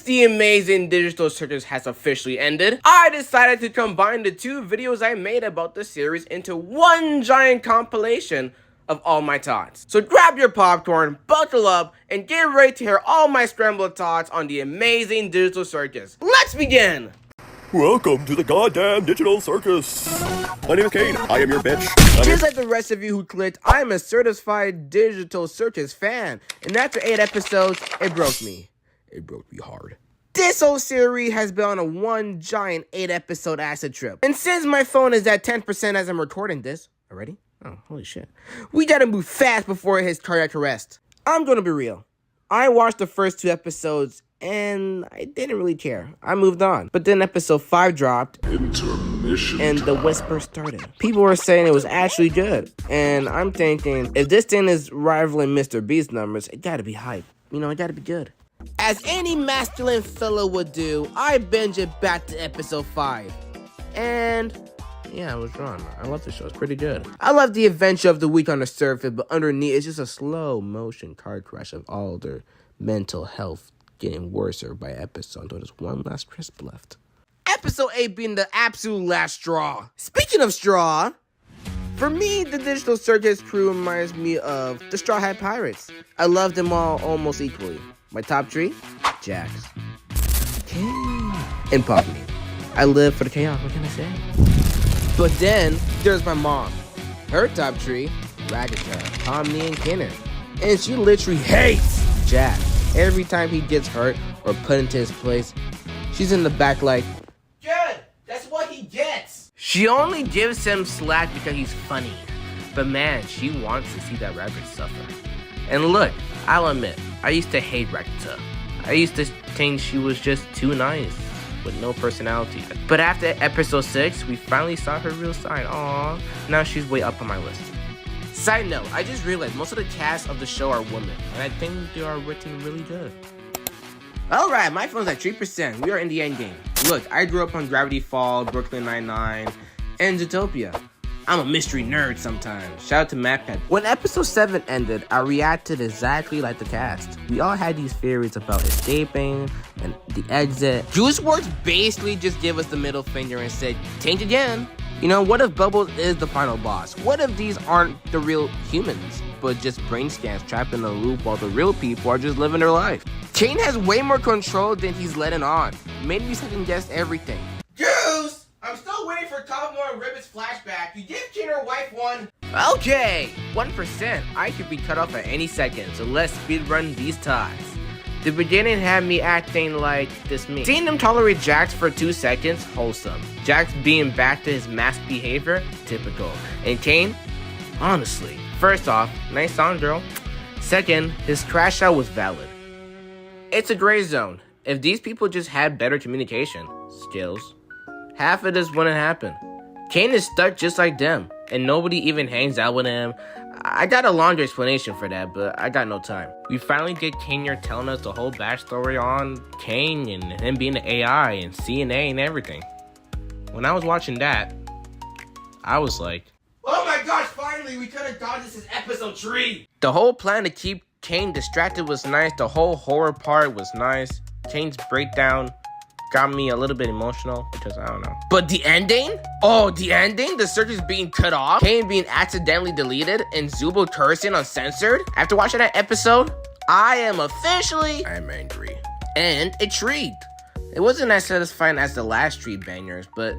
the Amazing Digital Circus has officially ended, I decided to combine the two videos I made about the series into one giant compilation of all my thoughts. So grab your popcorn, buckle up, and get ready to hear all my scrambled thoughts on the Amazing Digital Circus. Let's begin! Welcome to the goddamn digital circus. My name is Kane. I am your bitch. Just like the rest of you who clicked, I am a certified digital circus fan. And after 8 episodes, it broke me. It broke me hard. This whole series has been on a one giant 8-episode acid trip. And since my phone is at 10% as I'm recording this, already? Oh, holy shit. We gotta move fast before it hits cardiac arrest. I'm gonna be real. I watched the first 2 episodes and I didn't really care. I moved on. But then episode 5 dropped. Intermission and the whisper started. People were saying it was actually good. And I'm thinking, if this thing is rivaling Mr. Beast's numbers, it gotta be hype. You know, it gotta be good. As any masculine fellow would do, I binge it back to episode 5. And yeah, I was wrong. I love the show. It's pretty good. I love the adventure of the week on the surface, but underneath, it's just a slow motion car crash of all their mental health getting worse by episode until there's one last crisp left. Episode 8 being the absolute last straw. Speaking of straw, for me, the Digital Circus crew reminds me of the Straw Hat Pirates. I love them all almost equally. My top 3, Jax, King, and Poppy. I live for the chaos, what can I say? But then, there's my mom. Her top 3, Ragatha, Pomni, and Kenner. And she literally hates Jax. Every time he gets hurt or put into his place, she's in the back like, good, that's what he gets. She only gives him slack because he's funny. But man, she wants to see that rabbit suffer. And look, I'll admit, I used to hate Ragatha. I used to think she was just too nice, with no personality. But after episode 6, we finally saw her real side. Aww, now she's way up on my list. Side note, I just realized most of the cast of the show are women, and I think they are written really good. Alright, my phone's at 3%. We are in the end game. Look, I grew up on Gravity Falls, Brooklyn Nine-Nine, and Zootopia. I'm a mystery nerd sometimes. Shout out to MatPat. When episode 7 ended, I reacted exactly like the cast. We all had these theories about escaping and the exit. JuiceWorks basically just gave us the middle finger and said, change again. You know, what if Bubbles is the final boss? What if these aren't the real humans, but just brain scans trapped in a loop while the real people are just living their life? Kane has way more control than he's letting on. Made me second guess everything. Juice! I'm still waiting for Cosmo and Ribbit's flashback. You give Kane her wife one. Okay, 1%. I could be cut off at any second, so let's speedrun these ties. The beginning had me acting like this me. Seeing them tolerate Jax for 2 seconds, wholesome. Jax being back to his masked behavior, typical. And Kane, honestly, first off, nice song, girl. Second, his crash out was valid. It's a gray zone. If these people just had better communication skills, half of this wouldn't happen. Kane is stuck just like them, and nobody even hangs out with him. I got a longer explanation for that, but I got no time. We finally get Kane here telling us the whole backstory on Kane and him being an AI and CNA and everything. When I was watching that, I was like, oh my gosh, finally, we could have done this as episode 3. The whole plan to keep Kane distracted was nice. The whole horror part was nice. Kane's breakdown got me a little bit emotional because I don't know. But the ending? Oh, the ending? The circus being cut off, Kane being accidentally deleted, and Zubul cursing uncensored? After watching that episode, I'm angry and intrigued. It wasn't as satisfying as the last 3 bangers, but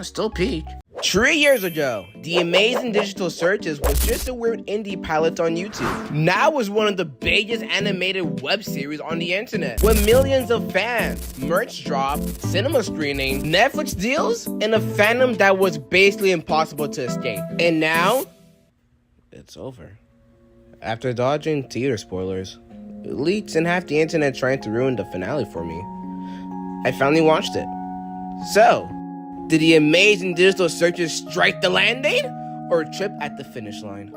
still peak. 3 years ago, the Amazing Digital Circus was just a weird indie pilot on YouTube. Now it's one of the biggest animated web series on the internet, with millions of fans, merch drop, cinema screening, Netflix deals, and a fandom that was basically impossible to escape. And now, it's over. After dodging theater spoilers, leaks, and half the internet trying to ruin the finale for me, I finally watched it. So, did the Amazing Digital Circus strike the landing or trip at the finish line?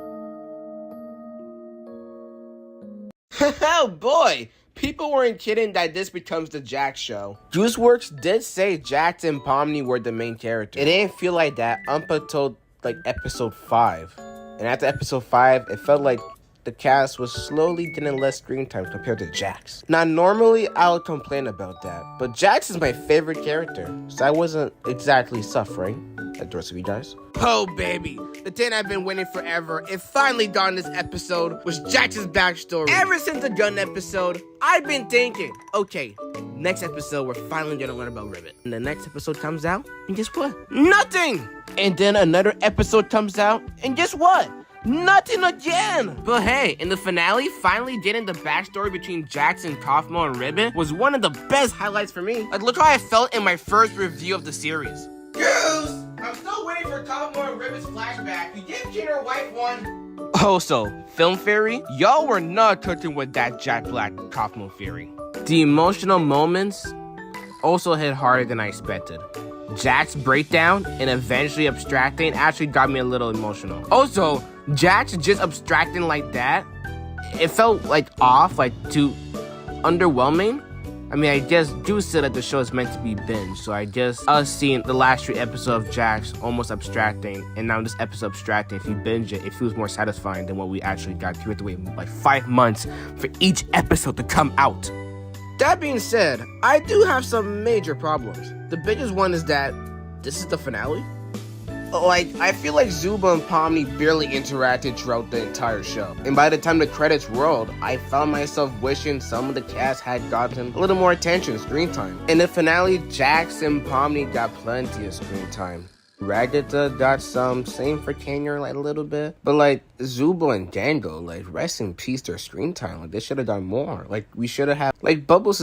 Oh boy, people weren't kidding that this becomes the Jax show. JuiceWorks did say Jax and Pomni were the main character. It didn't feel like that up until like episode 5. And after episode 5, it felt like the cast was slowly getting less screen time compared to Jax. Now, normally I would complain about that, but Jax is my favorite character, so I wasn't exactly suffering at the rest of you guys. Oh, baby. The thing I've been waiting forever, it finally dawned this episode, was Jax's backstory. Ever since the gun episode, I've been thinking, okay, next episode, we're finally gonna learn about Ribbit. And the next episode comes out, and guess what? Nothing! And then another episode comes out, and guess what? Nothing again! But hey, in the finale, finally getting the backstory between Jax and Kaufmo and Ribbit was one of the best highlights for me. Like, look how I felt in my first review of the series. Goose! I'm still waiting for Kaufmo and Ribbit's flashback. You give Kid her wife one. Also, Film Fairy, y'all were not cooking with that Jack Black Kaufmo theory. The emotional moments also hit harder than I expected. Jack's breakdown and eventually abstracting actually got me a little emotional. Also, Jax just abstracting like that, it felt like off, like too underwhelming. I mean, I guess Juice said that the show is meant to be binge, so I guess us seeing the last 3 episodes of Jax almost abstracting, and now this episode abstracting, if you binge it, it feels more satisfying than what we actually got. You have to wait like 5 months for each episode to come out. That being said, I do have some major problems. The biggest one is that this is the finale. Like, I feel like Zuba and Pomni barely interacted throughout the entire show. And by the time the credits rolled, I found myself wishing some of the cast had gotten a little more attention, screen time. In the finale, Jax and Pomni got plenty of screen time. Ragatha got some, same for Kenya, like a little bit. But like, Zuba and Dango, like, rest in peace their screen time. Like, they should have done more. Like, we should have had, like, Bubbles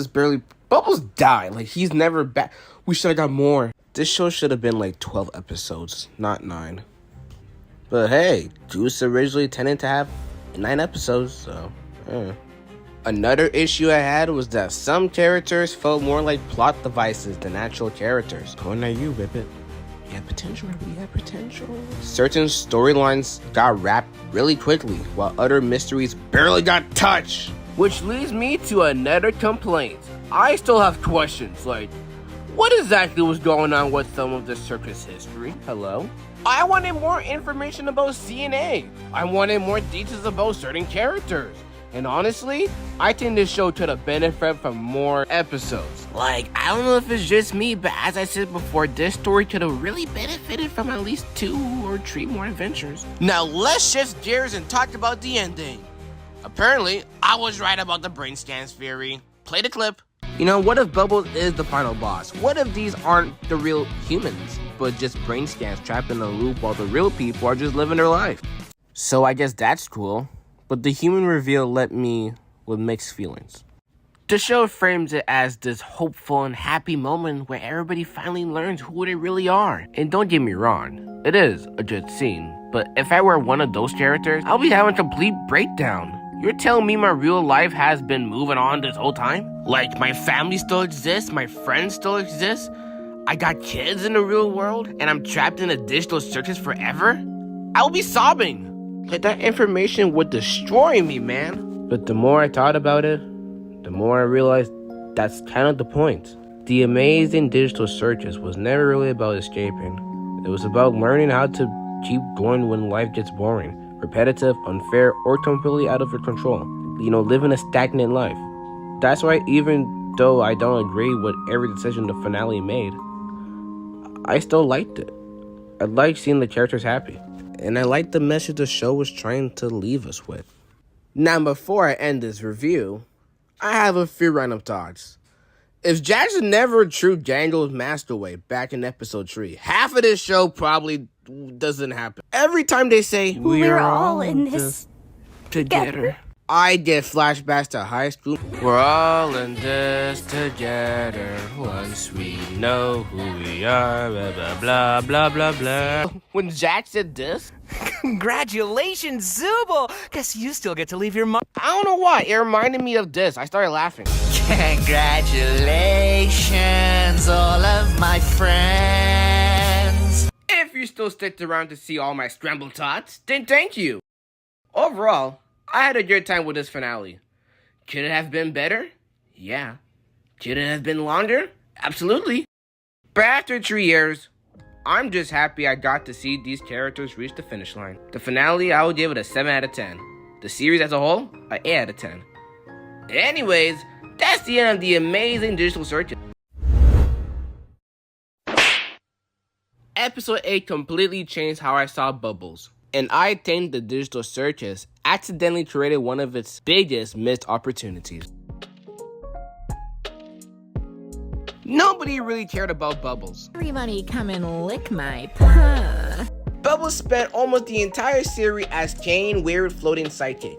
died. Like, he's never back. We should have got more. This show should have been like 12 episodes, not 9. But hey, Juice originally tended to have 9 episodes, so Another issue I had was that some characters felt more like plot devices than actual characters. Going at you, Ribbit. You have potential, Ribbit. You have potential. Certain storylines got wrapped really quickly, while other mysteries barely got touched. Which leads me to another complaint. I still have questions, like, what exactly was going on with some of the circus history? Hello? I wanted more information about CNA. I wanted more details about certain characters. And honestly, I think this show could have benefited from more episodes. Like, I don't know if it's just me, but as I said before, this story could have really benefited from at least 2 or 3 more adventures. Now let's shift gears and talk about the ending. Apparently, I was right about the brain scans theory. Play the clip. You know, what if Bubbles is the final boss? What if these aren't the real humans, but just brain scans trapped in a loop while the real people are just living their life? So I guess that's cool, but the human reveal left me with mixed feelings. The show frames it as this hopeful and happy moment where everybody finally learns who they really are. And don't get me wrong, it is a good scene, but if I were one of those characters, I'll be having a complete breakdown. You're telling me my real life has been moving on this whole time? Like, my family still exists, my friends still exist, I got kids in the real world, and I'm trapped in a digital circus forever? I'll be sobbing. Like, that information would destroy me, man. But the more I thought about it, the more I realized that's kind of the point. The Amazing Digital Circus was never really about escaping. It was about learning how to keep going when life gets boring, repetitive, unfair, or completely out of your control. You know, living a stagnant life. That's why even though I don't agree with every decision the finale made, I still liked it. I liked seeing the characters happy. And I liked the message the show was trying to leave us with. Now, before I end this review, I have a few random thoughts. If Jackson never drew Django's master way back in episode 3, half of this show probably doesn't happen. Every time they say, we're all in this together, I get flashbacks to high school. We're all in this together once we know who we are, blah, blah, blah, blah, blah, blah. When Jack said this, congratulations, Zubul! Guess you still get to leave your mom. I don't know why, it reminded me of this. I started laughing. Congratulations, all of my friends. If you still sticked around to see all my scrambled thoughts, then thank you. Overall, I had a good time with this finale. Could it have been better? Yeah. Could it have been longer? Absolutely. But after 3 years, I'm just happy I got to see these characters reach the finish line. The finale, I would give it a 7 out of 10. The series as a whole, an 8 out of 10. Anyways, that's the end of the Amazing Digital Circus. Episode 8 completely changed how I saw Bubbles. And I think the Digital Circus accidentally created one of its biggest missed opportunities. Nobody really cared about Bubbles. Everybody come and lick my paw. Bubbles spent almost the entire series as Kane's weird floating sidekick.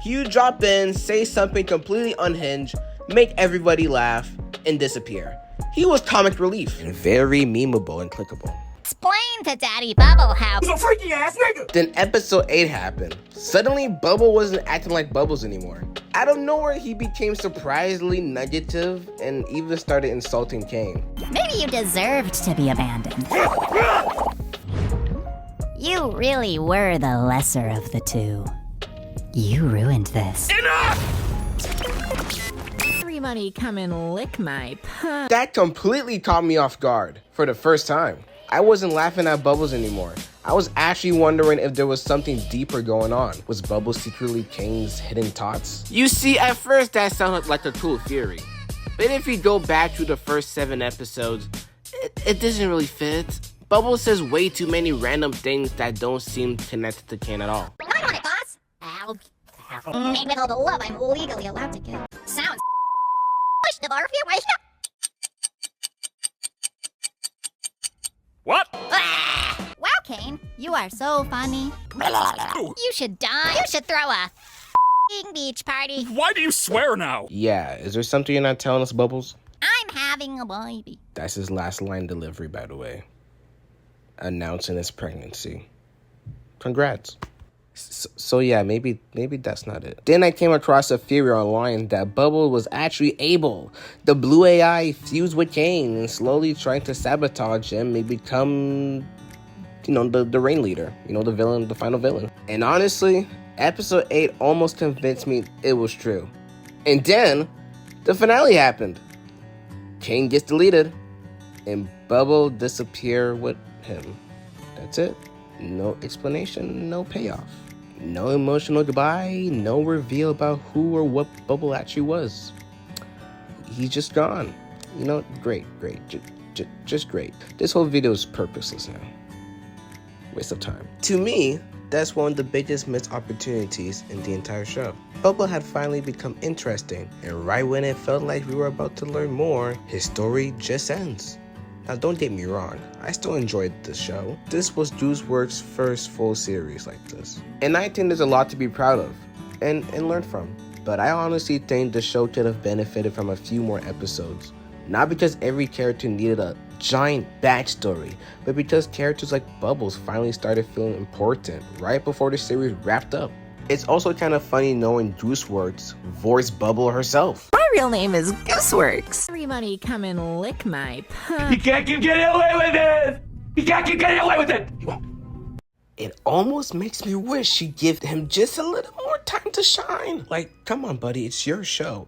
He would drop in, say something completely unhinged, make everybody laugh, and disappear. He was comic relief and very memeable and clickable. Explain to Daddy Bubble how He's a freaky ass nigga! Then episode 8 happened. Suddenly, Bubble wasn't acting like Bubbles anymore. Out of nowhere, he became surprisingly negative and even started insulting Kane. maybe you deserved to be abandoned. You really were the lesser of the two. You ruined this. Everybody come and lick my paw. That completely caught me off guard for the first time. I wasn't laughing at Bubbles anymore. I was actually wondering if there was something deeper going on. Was Bubbles secretly Kane's hidden thoughts? You see, at first that sounded like a cool theory. But if you go back to the first 7 episodes, it doesn't really fit. Bubbles says way too many random things that don't seem connected to Kane at all. I want it, boss. Maybe with all the love I'm legally allowed to give. Sounds questionable if you wish to. What? Wow, Kane, you are so funny. You should die. You should throw a beach party. Why do you swear now? Yeah, is there something you're not telling us, Bubbles? I'm having a baby. That's his last line delivery, by the way. Announcing his pregnancy. Congrats. So yeah, maybe that's not it. Then I came across a theory online that Bubble was actually able. The blue AI fused with Kane and slowly trying to sabotage him and become, the ringleader. The villain, the final villain. And honestly, episode 8 almost convinced me it was true. And then, the finale happened. Kane gets deleted, and Bubble disappear with him. That's it. No explanation, no payoff. No emotional goodbye, no reveal about who or what Bubble actually was. He's just gone. Great. Just great. This whole video is purposeless now. Waste of time. To me, that's one of the biggest missed opportunities in the entire show. Bubble had finally become interesting, and right when it felt like we were about to learn more, his story just ends. Now, don't get me wrong, I still enjoyed the show. This was JuiceWorks' first full series like this. And I think there's a lot to be proud of and learn from. But I honestly think the show could have benefited from a few more episodes. Not because every character needed a giant backstory, but because characters like Bubbles finally started feeling important right before the series wrapped up. It's also kind of funny knowing JuiceWorks voiced Bubble herself. My real name is Gooseworks. Everybody come and lick my paw. He can't keep getting away with it! He can't keep getting away with it! He won't. It almost makes me wish she'd give him just a little more time to shine. Like, come on, buddy, it's your show.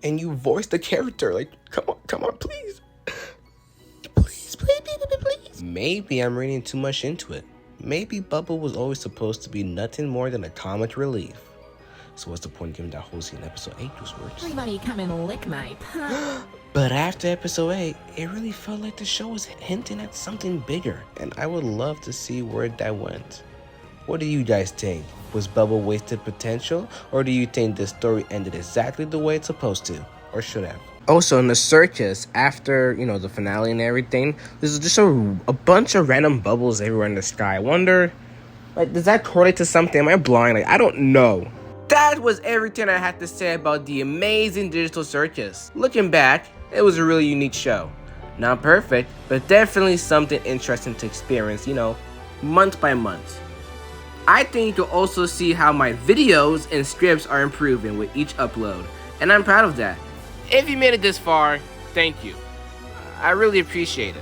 And you voiced the character. Like, come on, please. Please. Maybe I'm reading too much into it. Maybe Bubble was always supposed to be nothing more than a comic relief. So what's the point of giving that whole scene in episode 8 JuiceWorks? Everybody come and lick my paw. But after episode 8, it really felt like the show was hinting at something bigger. And I would love to see where that went. What do you guys think? Was Bubble wasted potential? Or do you think the story ended exactly the way it's supposed to? Or should have? Also, in the circus, after, the finale and everything, there's just a bunch of random bubbles everywhere in the sky. I wonder, does that correlate to something? Am I blind? I don't know. That was everything I had to say about the Amazing Digital Circus. Looking back, it was a really unique show. Not perfect, but definitely something interesting to experience, month by month. I think you'll also see how my videos and scripts are improving with each upload, and I'm proud of that. If you made it this far, thank you. I really appreciate it.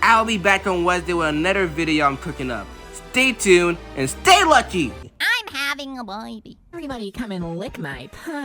I'll be back on Wednesday with another video I'm cooking up. Stay tuned and stay lucky! I'm having a baby. Everybody come and lick my paw.